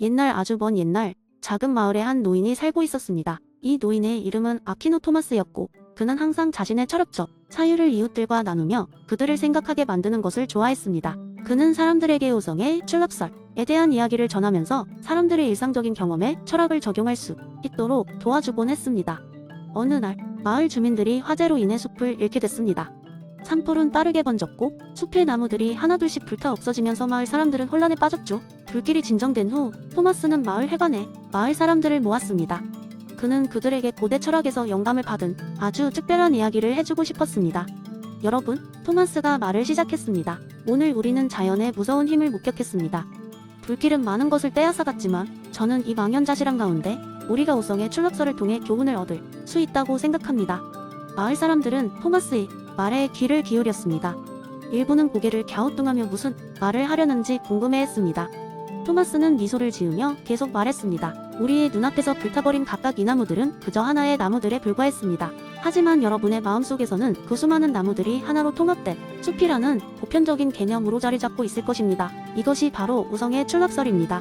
옛날 아주 먼 옛날 작은 마을에 한 노인이 살고 있었습니다. 이 노인의 이름은 아키노 토마스였고 그는 항상 자신의 철학적 사유를 이웃들과 나누며 그들을 생각하게 만드는 것을 좋아했습니다. 그는 사람들에게 우성의 출납설에 대한 이야기를 전하면서 사람들의 일상적인 경험에 철학을 적용할 수 있도록 도와주곤 했습니다. 어느 날 마을 주민들이 화재로 인해 숲을 잃게 됐습니다. 산불은 빠르게 번졌고 숲의 나무들이 하나둘씩 불타 없어지면서 마을 사람들은 혼란에 빠졌죠. 불길이 진정된 후 토마스는 마을 회관에 마을 사람들을 모았습니다. 그는 그들에게 고대 철학에서 영감을 받은 아주 특별한 이야기를 해주고 싶었습니다. 여러분, 토마스가 말을 시작했습니다. 오늘 우리는 자연의 무서운 힘을 목격했습니다. 불길은 많은 것을 떼앗아갔지만 저는 이 망연자실한 가운데 우리가 우성의 출납설을 통해 교훈을 얻을 수 있다고 생각합니다. 마을 사람들은 토마스의 말에 귀를 기울였습니다. 일부는 고개를 갸우뚱하며 무슨 말을 하려는지 궁금해했습니다. 토마스는 미소를 지으며 계속 말했습니다. 우리의 눈앞에서 불타버린 각각 이 나무들은 그저 하나의 나무들에 불과했습니다. 하지만 여러분의 마음속에서는 그 수많은 나무들이 하나로 통합된 숲이라는 보편적인 개념으로 자리 잡고 있을 것입니다. 이것이 바로 우성의 출납설입니다.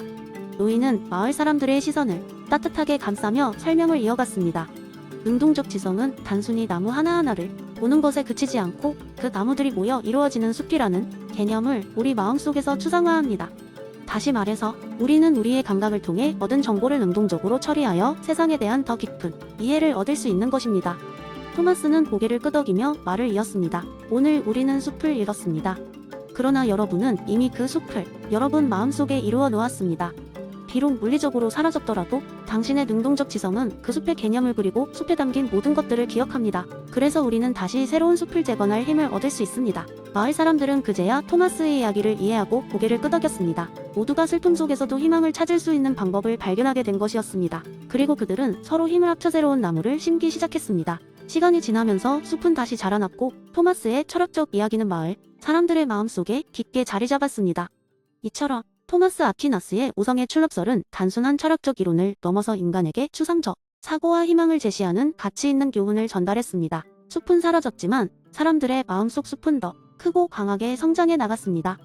노인은 마을 사람들의 시선을 따뜻하게 감싸며 설명을 이어갔습니다. 능동적 지성은 단순히 나무 하나하나를 보는 것에 그치지 않고 그 나무들이 모여 이루어지는 숲이라는 개념을 우리 마음속에서 추상화합니다. 다시 말해서 우리는 우리의 감각을 통해 얻은 정보를 능동적으로 처리하여 세상에 대한 더 깊은 이해를 얻을 수 있는 것입니다. 토마스는 고개를 끄덕이며 말을 이었습니다. 오늘 우리는 숲을 읽었습니다. 그러나 여러분은 이미 그 숲을 여러분 마음속에 이루어 놓았습니다. 비록 물리적으로 사라졌더라도 당신의 능동적 지성은 그 숲의 개념을 그리고 숲에 담긴 모든 것들을 기억합니다. 그래서 우리는 다시 새로운 숲을 재건할 힘을 얻을 수 있습니다. 마을 사람들은 그제야 토마스의 이야기를 이해하고 고개를 끄덕였습니다. 모두가 슬픔 속에서도 희망을 찾을 수 있는 방법을 발견하게 된 것이었습니다. 그리고 그들은 서로 힘을 합쳐 새로운 나무를 심기 시작했습니다. 시간이 지나면서 숲은 다시 자라났고 토마스의 철학적 이야기는 마을 사람들의 마음속에 깊게 자리 잡았습니다. 이처럼 토마스 아퀴나스의 우성의 출납설은 단순한 철학적 이론을 넘어서 인간에게 추상적 사고와 희망을 제시하는 가치 있는 교훈을 전달했습니다. 숲은 사라졌지만 사람들의 마음속 숲은 더 크고 강하게 성장해 나갔습니다.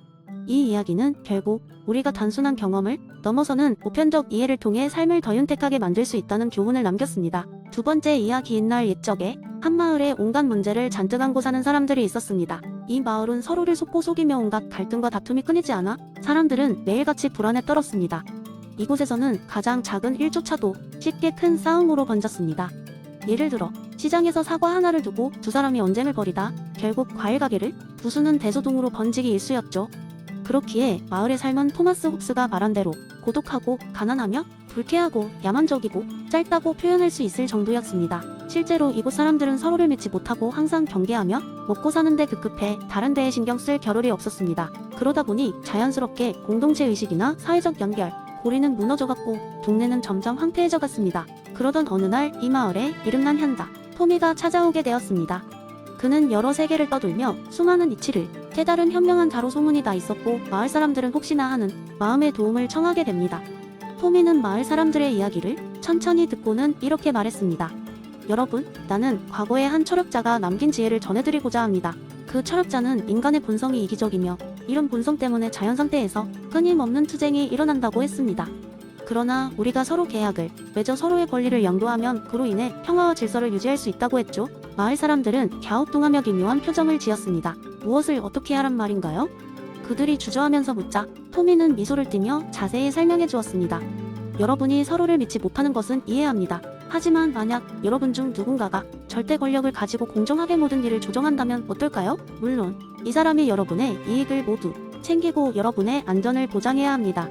이 이야기는 결국 우리가 단순한 경험을 넘어서는 보편적 이해를 통해 삶을 더 윤택하게 만들 수 있다는 교훈을 남겼습니다. 두 번째 이야기인 날 옛적에 한 마을에 온갖 문제를 잔뜩 안고 사는 사람들이 있었습니다. 이 마을은 서로를 속고 속이며 온갖 갈등과 다툼이 끊이지 않아 사람들은 매일같이 불안에 떨었습니다. 이곳에서는 가장 작은 일조차도 쉽게 큰 싸움으로 번졌습니다. 예를 들어 시장에서 사과 하나를 두고 두 사람이 언쟁을 벌이다 결국 과일 가게를 부수는 대소동으로 번지기 일쑤였죠. 그렇기에 마을에 살던 토마스 홉스가 말한 대로 고독하고 가난하며 불쾌하고 야만적이고 짧다고 표현할 수 있을 정도였습니다. 실제로 이곳 사람들은 서로를 믿지 못하고 항상 경계하며 먹고 사는데 급급해 다른 데에 신경 쓸 겨를이 없었습니다. 그러다 보니 자연스럽게 공동체 의식이나 사회적 연결, 고리는 무너져갔고 동네는 점점 황폐해져 갔습니다. 그러던 어느 날 이 마을에 이름난 현자, 토미가 찾아오게 되었습니다. 그는 여러 세계를 떠돌며 수많은 이치를 깨달은 현명한 자로 소문이 나 있었고 마을 사람들은 혹시나 하는 마음의 도움을 청하게 됩니다. 토미는 마을 사람들의 이야기를 천천히 듣고는 이렇게 말했습니다. 여러분, 나는 과거의 한 철학자가 남긴 지혜를 전해드리고자 합니다. 그 철학자는 인간의 본성이 이기적이며 이런 본성 때문에 자연 상태에서 끊임없는 투쟁이 일어난다고 했습니다. 그러나 우리가 서로 계약을 맺어 서로의 권리를 양도하면 그로 인해 평화와 질서를 유지할 수 있다고 했죠. 마을 사람들은 갸우뚱하며 기묘한 표정을 지었습니다. 무엇을 어떻게 하란 말인가요? 그들이 주저하면서 묻자 토미는 미소를 띠며 자세히 설명해 주었습니다. 여러분이 서로를 믿지 못하는 것은 이해합니다. 하지만 만약 여러분 중 누군가가 절대 권력을 가지고 공정하게 모든 일을 조정한다면 어떨까요? 물론 이 사람이 여러분의 이익을 모두 챙기고 여러분의 안전을 보장해야 합니다.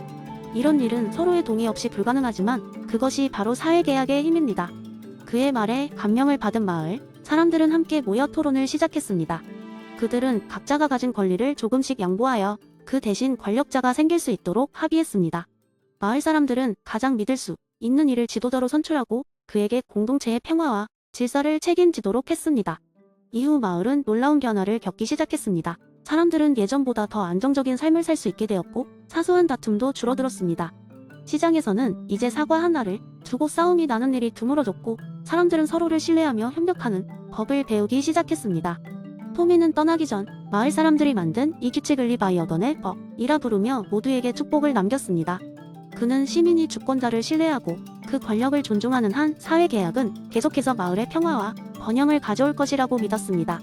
이런 일은 서로의 동의 없이 불가능하지만 그것이 바로 사회계약의 힘입니다. 그의 말에 감명을 받은 마을 사람들은 함께 모여 토론을 시작했습니다. 그들은 각자가 가진 권리를 조금씩 양보하여 그 대신 권력자가 생길 수 있도록 합의했습니다. 마을 사람들은 가장 믿을 수 있는 이를 지도자로 선출하고 그에게 공동체의 평화와 질서를 책임지도록 했습니다. 이후 마을은 놀라운 변화를 겪기 시작했습니다. 사람들은 예전보다 더 안정적인 삶을 살 수 있게 되었고 사소한 다툼도 줄어들었습니다. 시장에서는 이제 사과 하나를 두고 싸움이 나는 일이 드물어졌고 사람들은 서로를 신뢰하며 협력하는 법을 배우기 시작했습니다. 토미는 떠나기 전 마을 사람들이 만든 이 규칙을 리바이어던의 법이라 부르며 모두에게 축복을 남겼습니다. 그는 시민이 주권자를 신뢰하고 그 권력을 존중하는 한 사회계약은 계속해서 마을의 평화와 번영을 가져올 것이라고 믿었습니다.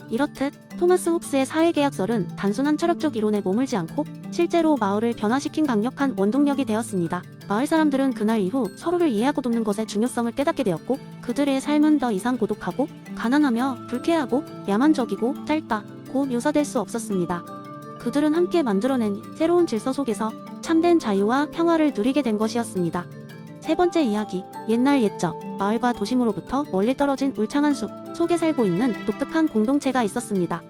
이렇듯 토마스 홉스의 사회계약설은 단순한 철학적 이론에 머물지 않고 실제로 마을을 변화시킨 강력한 원동력이 되었습니다. 마을 사람들은 그날 이후 서로를 이해하고 돕는 것의 중요성을 깨닫게 되었고, 그들의 삶은 더 이상 고독하고 가난하며 불쾌하고 야만적이고 짧다고 묘사될 수 없었습니다. 그들은 함께 만들어낸 새로운 질서 속에서 참된 자유와 평화를 누리게 된 것이었습니다. 세 번째 이야기, 옛날 옛적 마을과 도심으로부터 멀리 떨어진 울창한 숲 속에 살고 있는 독특한 공동체가 있었습니다.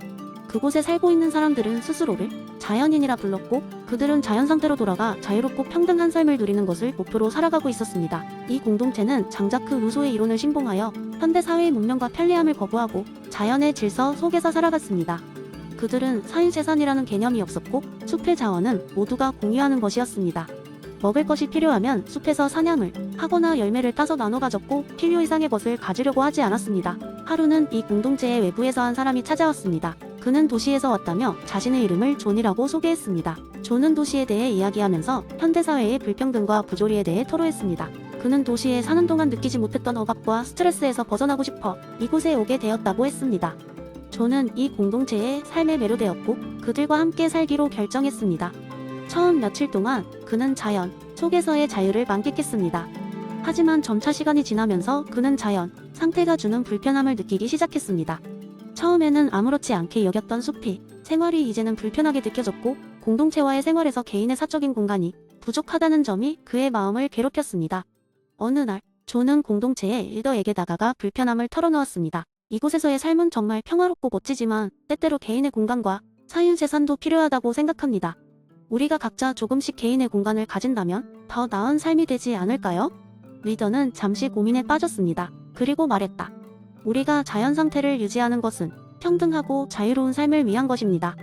그곳에 살고 있는 사람들은 스스로를 자연인이라 불렀고, 그들은 자연 상태로 돌아가 자유롭고 평등한 삶을 누리는 것을 목표로 살아가고 있었습니다. 이 공동체는 장자크 루소의 이론을 신봉하여 현대 사회의 문명과 편리함을 거부하고 자연의 질서 속에서 살아갔습니다. 그들은 사유재산이라는 개념이 없었고, 숲의 자원은 모두가 공유하는 것이었습니다. 먹을 것이 필요하면 숲에서 사냥을 하거나 열매를 따서 나눠 가졌고, 필요 이상의 것을 가지려고 하지 않았습니다. 하루는 이 공동체의 외부에서 한 사람이 찾아왔습니다. 그는 도시에서 왔다며 자신의 이름을 존이라고 소개했습니다. 존은 도시에 대해 이야기하면서 현대사회의 불평등과 부조리에 대해 토로했습니다. 그는 도시에 사는 동안 느끼지 못했던 억압과 스트레스에서 벗어나고 싶어 이곳에 오게 되었다고 했습니다. 존은 이 공동체의 삶에 매료되었고 그들과 함께 살기로 결정했습니다. 처음 며칠 동안 그는 자연 속에서의 자유를 만끽했습니다. 하지만 점차 시간이 지나면서 그는 자연 상태가 주는 불편함을 느끼기 시작했습니다. 처음에는 아무렇지 않게 여겼던 숲이 생활이 이제는 불편하게 느껴졌고, 공동체와의 생활에서 개인의 사적인 공간이 부족하다는 점이 그의 마음을 괴롭혔습니다. 어느 날 존은 공동체의 리더에게 다가가 불편함을 털어놓았습니다. 이곳에서의 삶은 정말 평화롭고 멋지지만 때때로 개인의 공간과 사유재산도 필요하다고 생각합니다. 우리가 각자 조금씩 개인의 공간을 가진다면 더 나은 삶이 되지 않을까요? 리더는 잠시 고민에 빠졌습니다. 그리고 말했다. 우리가 자연 상태를 유지하는 것은 평등하고 자유로운 삶을 위한 것입니다.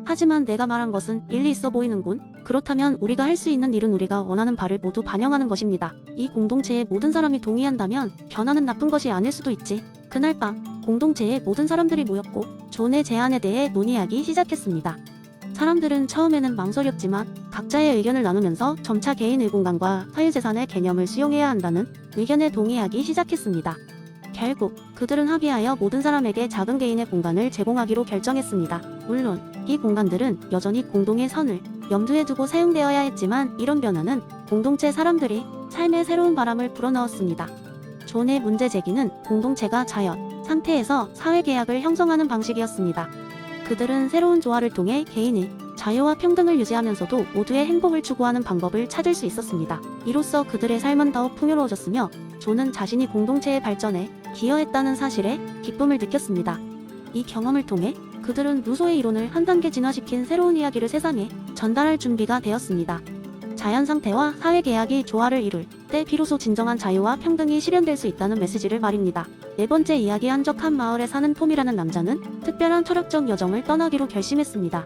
하지만 내가 말한 것은 일리 있어 보이는군. 그렇다면 우리가 할 수 있는 일은 우리가 원하는 바를 모두 반영하는 것입니다. 이 공동체의 모든 사람이 동의한다면 변화는 나쁜 것이 아닐 수도 있지. 그날 밤 공동체의 모든 사람들이 모였고 존의 제안에 대해 논의하기 시작했습니다. 사람들은 처음에는 망설였지만 각자의 의견을 나누면서 점차 개인의 공간과 사유재산의 개념을 수용해야 한다는 의견에 동의하기 시작했습니다. 결국 그들은 합의하여 모든 사람에게 작은 개인의 공간을 제공하기로 결정했습니다. 물론 이 공간들은 여전히 공동의 선을 염두에 두고 사용되어야 했지만, 이런 변화는 공동체 사람들이 삶의 새로운 바람을 불어넣었습니다. 존의 문제 제기는 공동체가 자연 상태에서 사회계약을 형성하는 방식이었습니다. 그들은 새로운 조화를 통해 개인의 자유와 평등을 유지하면서도 모두의 행복을 추구하는 방법을 찾을 수 있었습니다. 이로써 그들의 삶은 더욱 풍요로워졌으며 존은 자신이 공동체의 발전에 기여했다는 사실에 기쁨을 느꼈습니다. 이 경험을 통해 그들은 루소의 이론을 한 단계 진화시킨 새로운 이야기를 세상에 전달할 준비가 되었습니다. 자연 상태와 사회계약이 조화를 이룰 때 비로소 진정한 자유와 평등이 실현될 수 있다는 메시지를 말입니다. 네 번째 이야기, 한적한 마을에 사는 톰이라는 남자는 특별한 철학적 여정을 떠나기로 결심했습니다.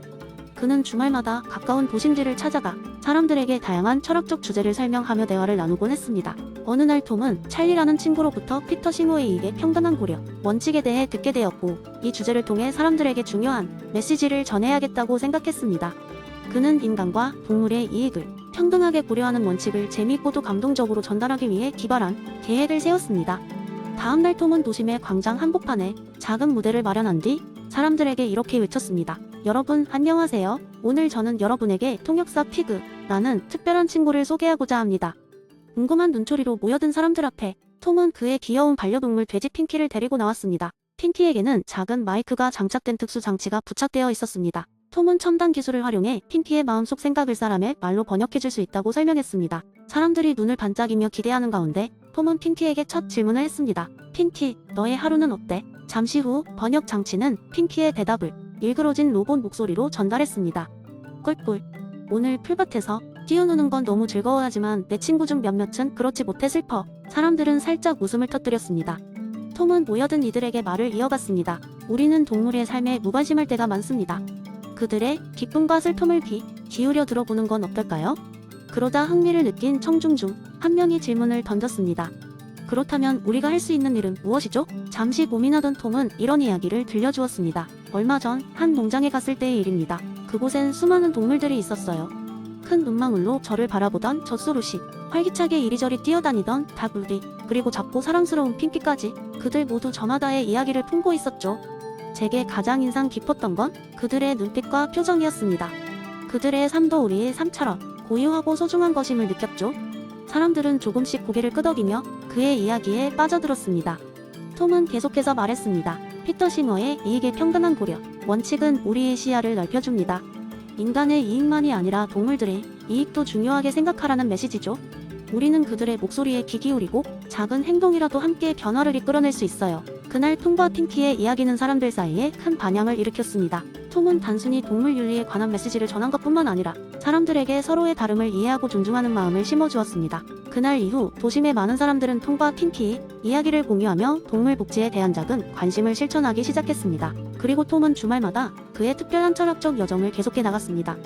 그는 주말마다 가까운 도심지를 찾아가 사람들에게 다양한 철학적 주제를 설명하며 대화를 나누곤 했습니다. 어느 날 톰은 찰리라는 친구로부터 피터 싱어웨이의 평등한 고려 원칙에 대해 듣게 되었고, 이 주제를 통해 사람들에게 중요한 메시지를 전해야겠다고 생각했습니다. 그는 인간과 동물의 이익을 평등하게 고려하는 원칙을 재미있고도 감동적으로 전달하기 위해 기발한 계획을 세웠습니다. 다음 날 톰은 도심의 광장 한복판에 작은 무대를 마련한 뒤 사람들에게 이렇게 외쳤습니다. 여러분 안녕하세요. 오늘 저는 여러분에게 통역사 피그라는 특별한 친구를 소개하고자 합니다. 궁금한 눈초리로 모여든 사람들 앞에 톰은 그의 귀여운 반려동물 돼지 핑키를 데리고 나왔습니다. 핑키에게는 작은 마이크가 장착된 특수 장치가 부착되어 있었습니다. 톰은 첨단 기술을 활용해 핑키의 마음속 생각을 사람의 말로 번역해줄 수 있다고 설명했습니다. 사람들이 눈을 반짝이며 기대하는 가운데 톰은 핑키에게 첫 질문을 했습니다. 핑키, 너의 하루는 어때? 잠시 후 번역 장치는 핑키의 대답을 일그러진 로봇 목소리로 전달했습니다. 꿀꿀. 오늘 풀밭에서 뛰어노는 건 너무 즐거워하지만 내 친구 중 몇몇은 그렇지 못해 슬퍼. 사람들은 살짝 웃음을 터뜨렸습니다. 톰은 모여든 이들에게 말을 이어갔습니다. 우리는 동물의 삶에 무관심할 때가 많습니다. 그들의 기쁨과 슬픔을 기울여 들어보는 건 어떨까요? 그러다 흥미를 느낀 청중 중 한 명이 질문을 던졌습니다. 그렇다면 우리가 할 수 있는 일은 무엇이죠? 잠시 고민하던 톰은 이런 이야기를 들려주었습니다. 얼마 전 한 농장에 갔을 때의 일입니다. 그곳엔 수많은 동물들이 있었어요. 큰 눈망울로 저를 바라보던 젖소루시, 활기차게 이리저리 뛰어다니던 닭울리, 그리고 작고 사랑스러운 핑키까지 그들 모두 저마다의 이야기를 품고 있었죠. 제게 가장 인상 깊었던 건 그들의 눈빛과 표정이었습니다. 그들의 삶도 우리의 삶처럼 고유하고 소중한 것임을 느꼈죠. 사람들은 조금씩 고개를 끄덕이며 그의 이야기에 빠져들었습니다. 톰은 계속해서 말했습니다. 피터 시머의 이익의 평등한 고려, 원칙은 우리의 시야를 넓혀줍니다. 인간의 이익만이 아니라 동물들의 이익도 중요하게 생각하라는 메시지죠. 우리는 그들의 목소리에 귀 기울이고 작은 행동이라도 함께 변화를 이끌어낼 수 있어요. 그날 톰과 핑키의 이야기는 사람들 사이에 큰 반향을 일으켰습니다. 톰은 단순히 동물 윤리에 관한 메시지를 전한 것뿐만 아니라 사람들에게 서로의 다름을 이해하고 존중하는 마음을 심어주었습니다. 그날 이후 도심의 많은 사람들은 톰과 핑키의 이야기를 공유하며 동물 복지에 대한 작은 관심을 실천하기 시작했습니다. 그리고 톰은 주말마다 그의 특별한 철학적 여정을 계속해 나갔습니다.